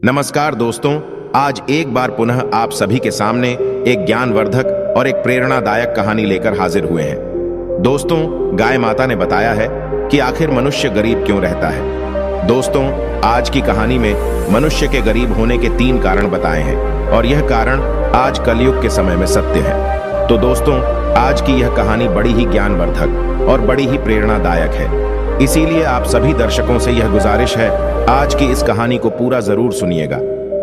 नमस्कार दोस्तों, आज एक बार पुनः आप सभी के सामने एक ज्ञानवर्धक और एक प्रेरणादायक कहानी लेकर हाजिर हुए हैं। दोस्तों, गाय माता ने बताया है कि आखिर मनुष्य गरीब क्यों रहता है। दोस्तों, आज की कहानी में मनुष्य के गरीब होने के 3 कारण बताए हैं और यह कारण आज कलयुग के समय में सत्य है। तो दोस्तों, आज की यह कहानी बड़ी ही ज्ञानवर्धक और बड़ी ही प्रेरणादायक है। इसीलिए आप सभी दर्शकों से यह गुजारिश है, आज की इस कहानी को पूरा जरूर सुनिएगा।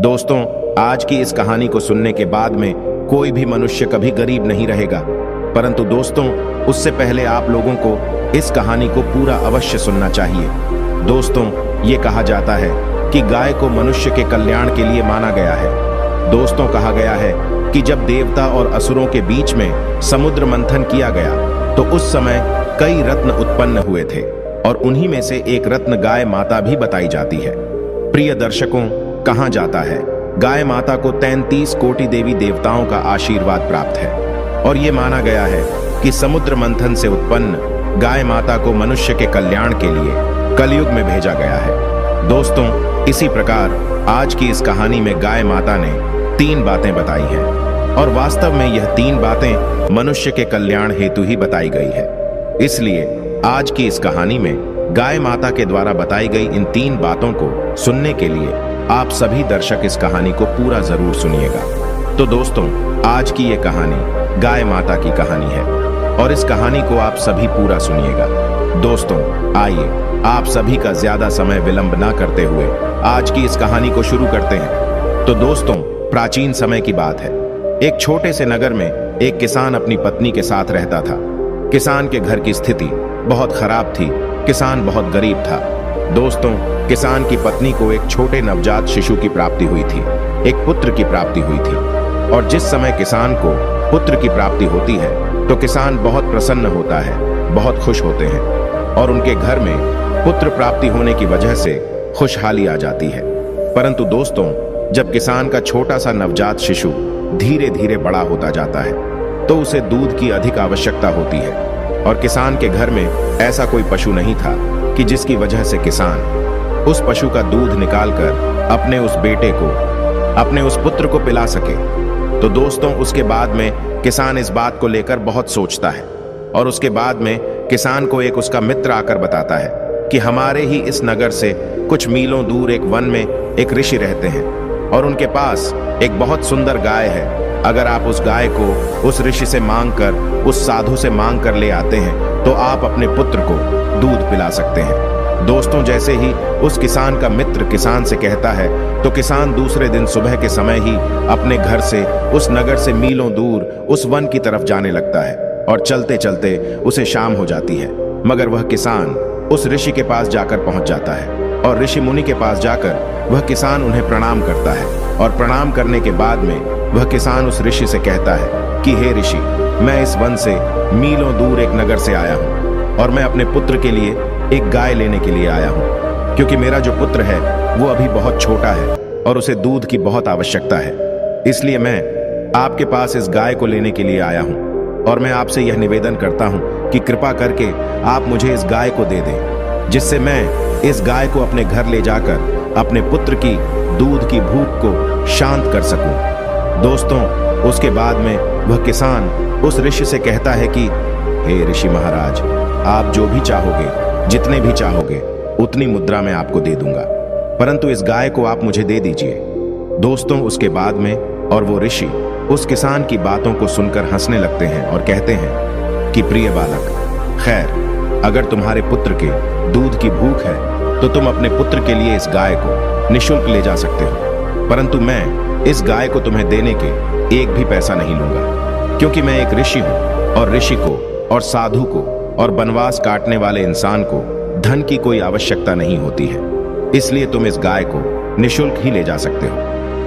दोस्तों, आज की इस कहानी को सुनने के बाद में कोई भी मनुष्य कभी गरीब नहीं रहेगा, परंतु दोस्तों, उससे पहले आप लोगों को इस कहानी को पूरा अवश्य सुनना चाहिए। दोस्तों, ये कहा जाता है कि गाय को मनुष्य के कल्याण के लिए माना गया है। दोस्तों, कहा गया है कि जब देवता और असुरों के बीच में समुद्र मंथन किया गया तो उस समय कई रत्न उत्पन्न हुए थे और उन्हीं में से एक रत्न गाय माता भी बताई जाती है। प्रिय दर्शकों, कहा जाता है गाय माता को 33 कोटि देवी देवताओं का आशीर्वाद प्राप्त है और ये माना गया है कि समुद्र मंथन से उत्पन्न गाय माता को मनुष्य के कल्याण के लिए कलयुग में भेजा गया है। दोस्तों, इसी प्रकार आज की इस कहानी में गाय माता ने 3 बातें बताई हैं और वास्तव में यह 3 बातें मनुष्य के कल्याण हेतु ही बताई गई है। इसलिए आज की इस कहानी में गाय माता के द्वारा बताई गई इन 3 बातों को सुनने के लिए आप सभी दर्शक इस कहानी को पूरा जरूर सुनिएगा। तो दोस्तों, आज की ये कहानी गाय माता की कहानी है और इस कहानी को आप सभी पूरा सुनिएगा। दोस्तों, आइए आप सभी का ज्यादा समय विलंब ना करते हुए आज की इस कहानी को शुरू करते हैं। तो दोस्तों, प्राचीन समय की बात है। एक छोटे से नगर में एक किसान अपनी पत्नी के साथ रहता था। किसान के घर की स्थिति बहुत खराब थी। किसान बहुत गरीब था। दोस्तों, किसान की पत्नी को एक छोटे नवजात शिशु की प्राप्ति हुई थी, एक पुत्र की प्राप्ति हुई थी। और जिस समय किसान को पुत्र की प्राप्ति होती है तो किसान बहुत प्रसन्न होता है, बहुत खुश होते हैं और उनके घर में पुत्र प्राप्ति होने की वजह से खुशहाली आ जाती है। परंतु दोस्तों, जब किसान का छोटा सा नवजात शिशु धीरे धीरे बड़ा होता जाता है तो उसे दूध की अधिक आवश्यकता होती है और किसान के घर में ऐसा कोई पशु नहीं था कि जिसकी वजह से किसान उस पशु का दूध निकालकर अपने उस बेटे को, अपने उस पुत्र को पिला सके। तो दोस्तों, उसके बाद में किसान इस बात को लेकर बहुत सोचता है और उसके बाद में किसान को एक उसका मित्र आकर बताता है कि हमारे ही इस नगर से कुछ मीलों दूर एक वन में एक ऋषि रहते हैं और उनके पास एक बहुत सुंदर गाय है। अगर आप उस गाय को उस ऋषि से मांगकर, उस साधु से मांग कर ले आते हैं तो आप अपने पुत्र को दूध पिला सकते हैं। दोस्तों, जैसे ही उस किसान का मित्र किसान से कहता है तो किसान दूसरे दिन सुबह के समय ही अपने घर से उस नगर से मीलों दूर उस वन की तरफ जाने लगता है और चलते चलते उसे शाम हो जाती है। मगर वह किसान उस ऋषि के पास जाकर पहुंच जाता है और ऋषि मुनि के पास जाकर वह किसान उन्हें प्रणाम करता है और प्रणाम करने के बाद में वह किसान उस ऋषि से कहता है कि हे ऋषि, मैं इस वन से मीलों दूर एक नगर से आया हूँ और मैं अपने पुत्र के लिए एक गाय लेने के लिए आया हूँ, क्योंकि मेरा जो पुत्र है वो अभी बहुत छोटा है और उसे दूध की बहुत आवश्यकता है। इसलिए मैं आपके पास इस गाय को लेने के लिए आया हूँ और मैं आपसे यह निवेदन करता हूँ कि कृपा करके आप मुझे इस गाय को दे दें, जिससे मैं इस गाय को अपने घर ले जाकर अपने पुत्र की दूध की भूख को शांत कर सकूं। दोस्तों, उसके बाद में वह किसान उस ऋषि से कहता है कि हे ऋषि महाराज, आप जो भी चाहोगे, जितने भी चाहोगे, उतनी मुद्रा मैं आपको दे दूंगा, परंतु इस गाय को आप मुझे दे दीजिए। दोस्तों, उसके बाद में और वो ऋषि उस किसान की बातों को सुनकर हंसने लगते हैं और कहते हैं कि प्रिय बालक, खैर, अगर तुम्हारे पुत्र के दूध की भूख है तो तुम अपने पुत्र के लिए इस गाय को निःशुल्क ले जा सकते हो, परंतु मैं इस गाय को तुम्हें देने के एक भी पैसा नहीं लूंगा, क्योंकि मैं एक ऋषि हूं और ऋषि को और साधु को और वनवास काटने वाले इंसान को धन की कोई आवश्यकता नहीं होती है। इसलिए तुम इस गाय को निःशुल्क ही ले जा सकते हो,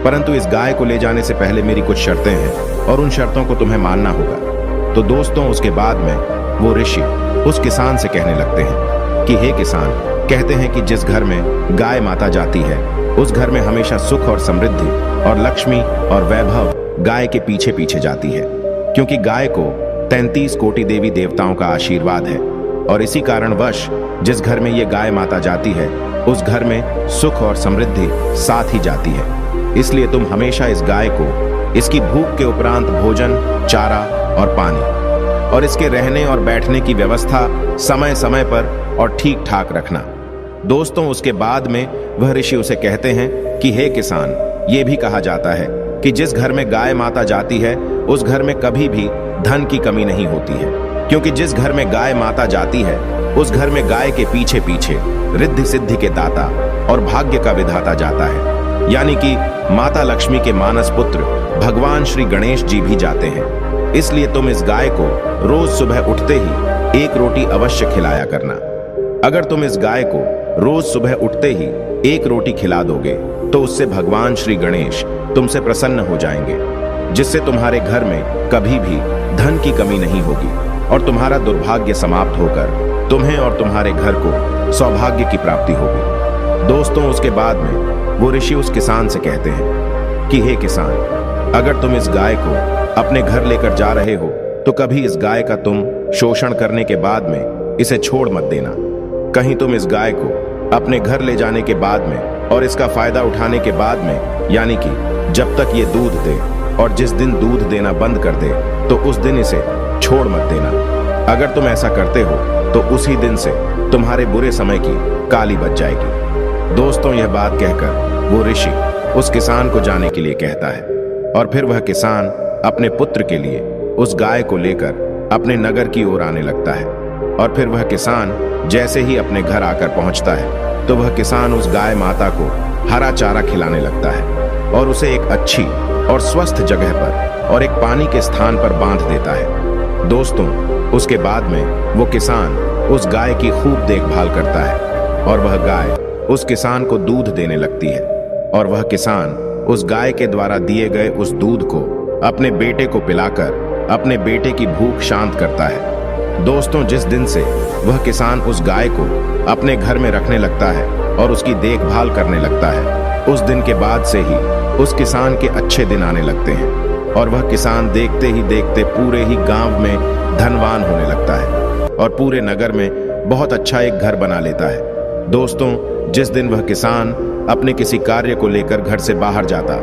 परंतु इस गाय को ले जाने से पहले मेरी कुछ शर्तें हैं और उन शर्तों को तुम्हें मानना होगा। तो दोस्तों, उसके बाद में वो ऋषि उस किसान से कहने लगते हैं कि हे किसान, कहते हैं कि जिस घर में गाय माता जाती है उस घर में हमेशा सुख और समृद्धि और लक्ष्मी और वैभव गाय के पीछे पीछे जाती है, क्योंकि गाय को 33 कोटि देवी देवताओं का आशीर्वाद है और इसी कारणवश जिस घर में ये गाय माता जाती है उस घर में सुख और समृद्धि साथ ही जाती है। इसलिए तुम हमेशा इस गाय को इसकी भूख के उपरांत भोजन, चारा और पानी और इसके रहने और बैठने की व्यवस्था समय समय पर और ठीक ठाक रखना। दोस्तों, उसके बाद में वह ऋषि उसे कहते हैं कि हे किसान, ये भी कहा जाता है कि जिस घर में गाय माता जाती है उस घर में कभी भी धन की कमी नहीं होती है, क्योंकि जिस घर में गाय माता जाती है उस घर में गाय के पीछे पीछे रिद्धि सिद्धि के दाता और भाग्य का विधाता जाता है, यानी कि माता लक्ष्मी के मानस पुत्र भगवान श्री गणेश जी भी जाते हैं। इसलिए तुम इस गाय को रोज सुबह उठते ही एक रोटी अवश्य खिलाया करना। अगर तुम इस गाय को रोज सुबह उठते ही एक रोटी खिला दोगे तो उससे भगवान श्री गणेश तुमसे प्रसन्न हो जाएंगे, जिससे तुम्हारे घर में कभी भी धन की कमी नहीं होगी और तुम्हारा दुर्भाग्य समाप्त होकर तुम्हें और तुम्हारे घर को सौभाग्य की प्राप्ति होगी। दोस्तों, उसके बाद में वो ऋषि उस किसान से कहते हैं कि हे किसान, अगर तुम इस गाय को अपने घर लेकर जा रहे हो तो कभी इस गाय का तुम शोषण करने के बाद में इसे छोड़ मत देना। कहीं तुम इस गाय को अपने घर ले जाने के बाद में और इसका फायदा उठाने के बाद में, यानी कि जब तक ये दूध दे और जिस दिन दूध देना बंद कर दे तो उस दिन इसे छोड़ मत देना। अगर तुम ऐसा करते हो तो उसी दिन से तुम्हारे बुरे समय की काली बच जाएगी। दोस्तों, यह बात कहकर वो ऋषि उस किसान को जाने के लिए कहता है और फिर वह किसान अपने पुत्र के लिए उस गाय को लेकर अपने नगर की ओर आने लगता है। और फिर वह किसान जैसे ही अपने घर आकर पहुंचता है तो वह किसान उस गाय माता को हरा चारा खिलाने लगता है और उसे एक अच्छी और स्वस्थ जगह पर और एक पानी के स्थान पर बांध देता है। दोस्तों, उसके बाद में वो किसान उस गाय की खूब देखभाल करता है और वह गाय उस किसान को दूध देने लगती है और वह किसान उस गाय के द्वारा दिए गए उस दूध को अपने बेटे को पिलाकर अपने बेटे की भूख शांत करता है। दोस्तों, जिस दिन से वह किसान उस गाय को अपने घर में रखने लगता है और उसकी देखभाल करने लगता है, उस दिन के बाद से ही उस किसान के अच्छे दिन आने लगते हैं और वह किसान देखते ही देखते पूरे ही गांव में धनवान होने लगता है और पूरे नगर में बहुत अच्छा एक घर बना लेता है। दोस्तों, जिस दिन वह किसान अपने किसी कार्य को लेकर घर से बाहर जाता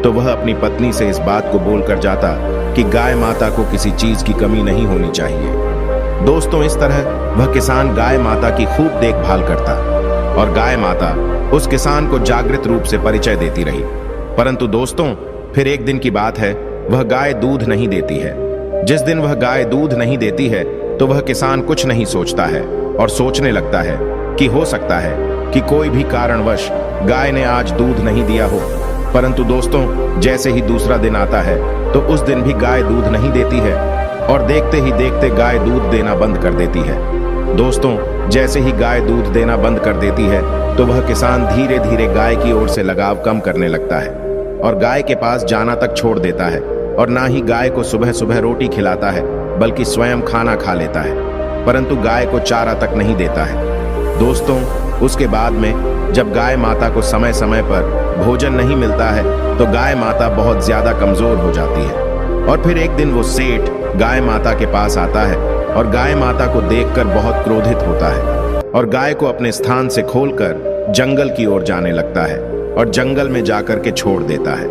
तो वह अपनी पत्नी से इस बात को बोलकर जाता कि गाय माता को किसी चीज की कमी नहीं होनी चाहिए। दोस्तों, इस तरह वह किसान गाय माता की खूब देखभाल करता और गाय माता उस किसान को जागृत रूप से परिचय देती रही। परंतु दोस्तों, फिर एक दिन की बात है, वह गाय दूध नहीं देती है। जिस दिन वह गाय दूध नहीं देती है तो वह किसान कुछ नहीं सोचता है और सोचने लगता है कि हो सकता है कि कोई भी कारणवश गाय ने आज दूध नहीं दिया हो। परंतु दोस्तों, जैसे ही दूसरा दिन आता है तो उस दिन भी गाय दूध नहीं देती है और देखते ही देखते गाय दूध देना बंद कर देती है। दोस्तों, जैसे ही गाय दूध देना बंद कर देती है तो वह किसान धीरे धीरे गाय की ओर से लगाव कम करने लगता है और गाय के पास जाना तक छोड़ देता है और ना ही गाय को सुबह सुबह रोटी खिलाता है बल्कि स्वयं खाना खा लेता है, परंतु गाय को चारा तक नहीं देता है। दोस्तों, उसके बाद में जब गाय माता को समय समय पर भोजन नहीं मिलता है तो गाय माता बहुत ज्यादा कमजोर हो जाती है और फिर एक दिन वो सेठ गाय माता के पास आता है और गाय माता को देखकर बहुत क्रोधित होता है और गाय को अपने स्थान से खोलकर जंगल की ओर जाने लगता है और जंगल में जाकर के छोड़ देता है।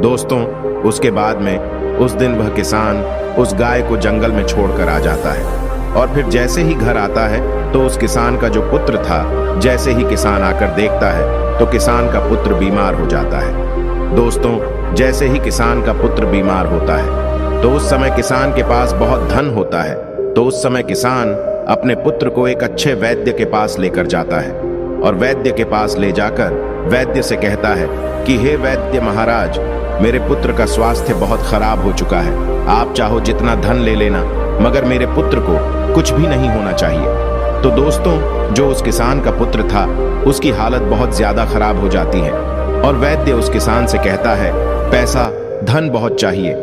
दोस्तों, उसके बाद में उस दिन वह किसान उस गाय को जंगल में छोड़कर आ जाता है और फिर जैसे ही घर आता है तो उस किसान का जो पुत्र था, जैसे ही किसान आकर देखता है तो किसान का पुत्र बीमार हो जाता है। दोस्तों, जैसे ही किसान का पुत्र बीमार होता है तो उस समय किसान के पास बहुत धन होता है, तो उस समय किसान अपने पुत्र को एक अच्छे वैद्य के पास लेकर जाता है और वैद्य के पास ले जाकर वैद्य से कहता है कि हे वैद्य महाराज, मेरे पुत्र का स्वास्थ्य बहुत खराब हो चुका है, आप चाहो जितना धन ले लेना मगर मेरे पुत्र को कुछ भी नहीं होना चाहिए। तो दोस्तों, जो उस किसान का पुत्र था उसकी हालत बहुत ज्यादा खराब हो जाती है और वैद्य उस किसान से कहता है पैसा धन बहुत चाहिए।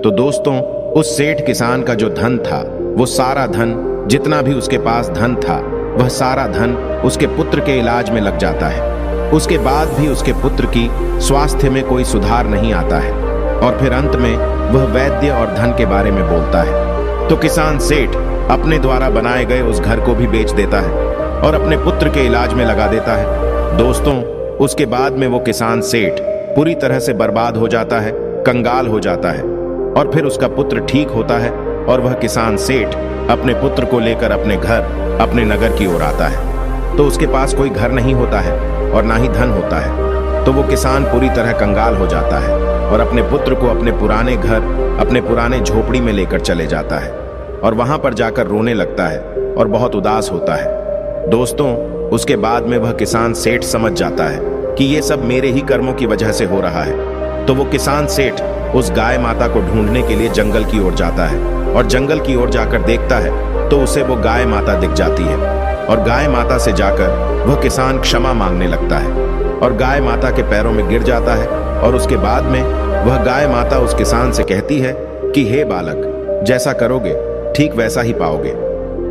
तो दोस्तों, उस सेठ किसान का जो धन था, वो सारा धन, जितना भी उसके पास धन था, वह सारा धन उसके पुत्र के इलाज में लग जाता है। उसके बाद भी उसके पुत्र की स्वास्थ्य में कोई सुधार नहीं आता है और फिर अंत में वह वैद्य और धन के बारे में बोलता है। तो किसान सेठ अपने द्वारा बनाए गए उस घर को भी बेच देता है और अपने पुत्र के इलाज में लगा देता है। दोस्तों, उसके बाद में वो किसान सेठ पूरी तरह से बर्बाद हो जाता है, कंगाल हो जाता है। और फिर उसका पुत्र ठीक होता है और वह किसान सेठ अपने पुत्र को लेकर अपने घर, अपने नगर की ओर आता है। तो उसके पास कोई घर नहीं होता है और ना ही धन होता है। तो वो किसान पूरी तरह कंगाल हो जाता है और अपने पुत्र को अपने पुराने घर, अपने पुराने झोपड़ी में लेकर चले जाता है और वहां पर जाकर रोने लगता है और बहुत उदास होता है। दोस्तों, उसके बाद में वह किसान सेठ समझ जाता है कि ये सब मेरे ही कर्मों की वजह से हो रहा है। तो वो किसान सेठ उस गाय माता को ढूंढने के लिए जंगल की ओर जाता है और जंगल की ओर जाकर देखता है तो उसे वो गाय माता दिख जाती है और गाय माता से जाकर वह किसान क्षमा मांगने लगता है और गाय माता के पैरों में गिर जाता है। और उसके बाद में वह गाय माता उस किसान से कहती है कि हे बालक, जैसा करोगे ठीक वैसा ही पाओगे।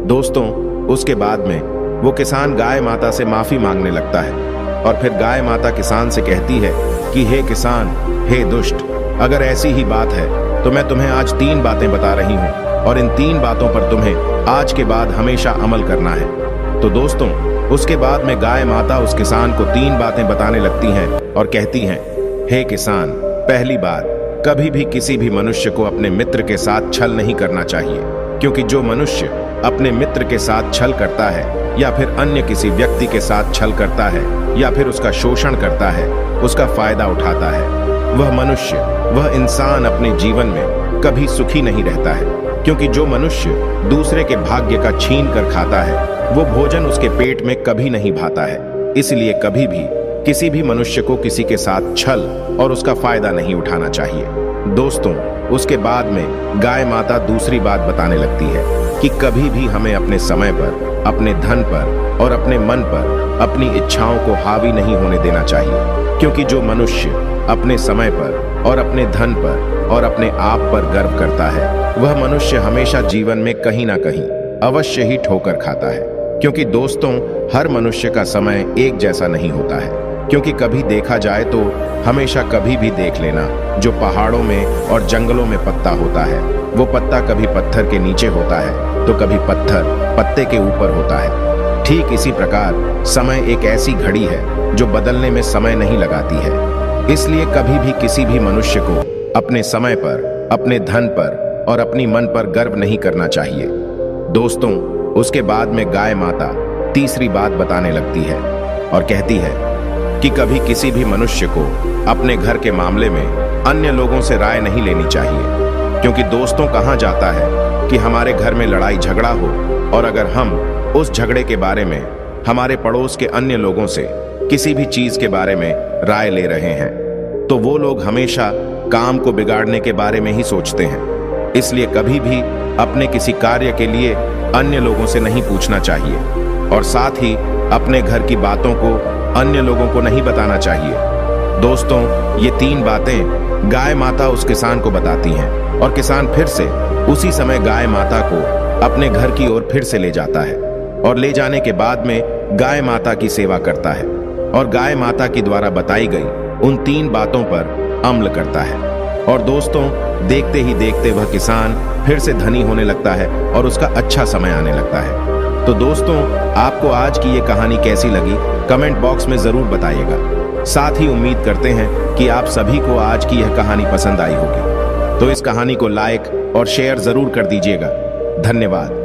दोस्तों, उसके बाद में वो किसान गाय माता से माफी मांगने लगता है और फिर गाय माता किसान से कहती है कि हे किसान, हे दुष्ट, अगर ऐसी ही बात है तो मैं तुम्हें आज 3 बातें बता रही हूं और इन 3 बातों पर तुम्हें आज के बाद हमेशा अमल करना है। तो दोस्तों, उसके बाद में गाय माता उस किसान को 3 बातें बताने लगती हैं और कहती हैं, हे किसान, पहली बात, कभी भी किसी भी मनुष्य को अपने मित्र के साथ छल नहीं करना चाहिए, क्योंकि जो मनुष्य अपने मित्र के साथ छल करता है या फिर अन्य किसी व्यक्ति के साथ छल करता है या फिर उसका शोषण करता है, उसका फायदा उठाता है, वह मनुष्य, वह इंसान अपने जीवन में कभी सुखी नहीं रहता है। क्योंकि जो मनुष्य दूसरे के भाग्य का छीन कर खाता है, वो भोजन उसके पेट में कभी नहीं भाता है। इसलिए कभी भी किसी भी मनुष्य को किसी के साथ छल और उसका फायदा नहीं उठाना चाहिए। दोस्तों, उसके बाद में गाय माता दूसरी बात बताने लगती है कि कभी भी हमें अपने समय पर, अपने धन पर और अपने मन पर अपनी इच्छाओं को हावी नहीं होने देना चाहिए। क्योंकि जो मनुष्य अपने समय पर और अपने धन पर और अपने आप पर गर्व करता है, वह मनुष्य हमेशा जीवन में कहीं ना कहीं अवश्य ही ठोकर खाता है। क्योंकि दोस्तों, हर मनुष्य का समय एक जैसा नहीं होता है। क्योंकि कभी देखा जाए तो हमेशा कभी भी देख लेना, जो पहाड़ों में और जंगलों में पत्ता होता है, वो पत्ता कभी पत्थर के नीचे होता है तो कभी पत्थर पत्ते के ऊपर होता है। ठीक इसी प्रकार समय एक ऐसी घड़ी है जो बदलने में समय नहीं लगाती है। इसलिए कभी भी किसी भी मनुष्य को अपने समय पर, अपने धन पर और अपनी मन पर गर्व नहीं करना चाहिए। दोस्तों, उसके बाद में गाय माता तीसरी बात बताने लगती है और कहती है कि कभी किसी भी मनुष्य को अपने घर के मामले में अन्य लोगों से राय नहीं लेनी चाहिए। क्योंकि दोस्तों, कहा जाता है कि हमारे घर में लड़ाई झगड़ा हो और अगर हम उस झगड़े के बारे में हमारे पड़ोस के अन्य लोगों से किसी भी चीज के बारे में राय ले रहे हैं, तो वो लोग हमेशा काम को बिगाड़ने के बारे में ही सोचते हैं। इसलिए कभी भी अपने किसी कार्य के लिए अन्य लोगों से नहीं पूछना चाहिए और साथ ही अपने घर की बातों को अन्य लोगों को नहीं बताना चाहिए। दोस्तों, ये 3 बातें गाय माता उस किसान को बताती हैं और किसान फिर से उसी समय गाय माता को अपने घर की ओर फिर से ले जाता है और ले जाने के बाद में गाय माता की सेवा करता है और गाय माता की द्वारा बताई गई उन 3 बातों पर अमल करता है। और दोस्तों, देखते ही देखते वह किसान फिर से धनी होने लगता है और उसका अच्छा समय आने लगता है। तो दोस्तों, आपको आज की ये कहानी कैसी लगी कमेंट बॉक्स में जरूर बताइएगा। साथ ही उम्मीद करते हैं कि आप सभी को आज की यह कहानी पसंद आई होगी। तो इस कहानी को लाइक और शेयर जरूर कर दीजिएगा। धन्यवाद।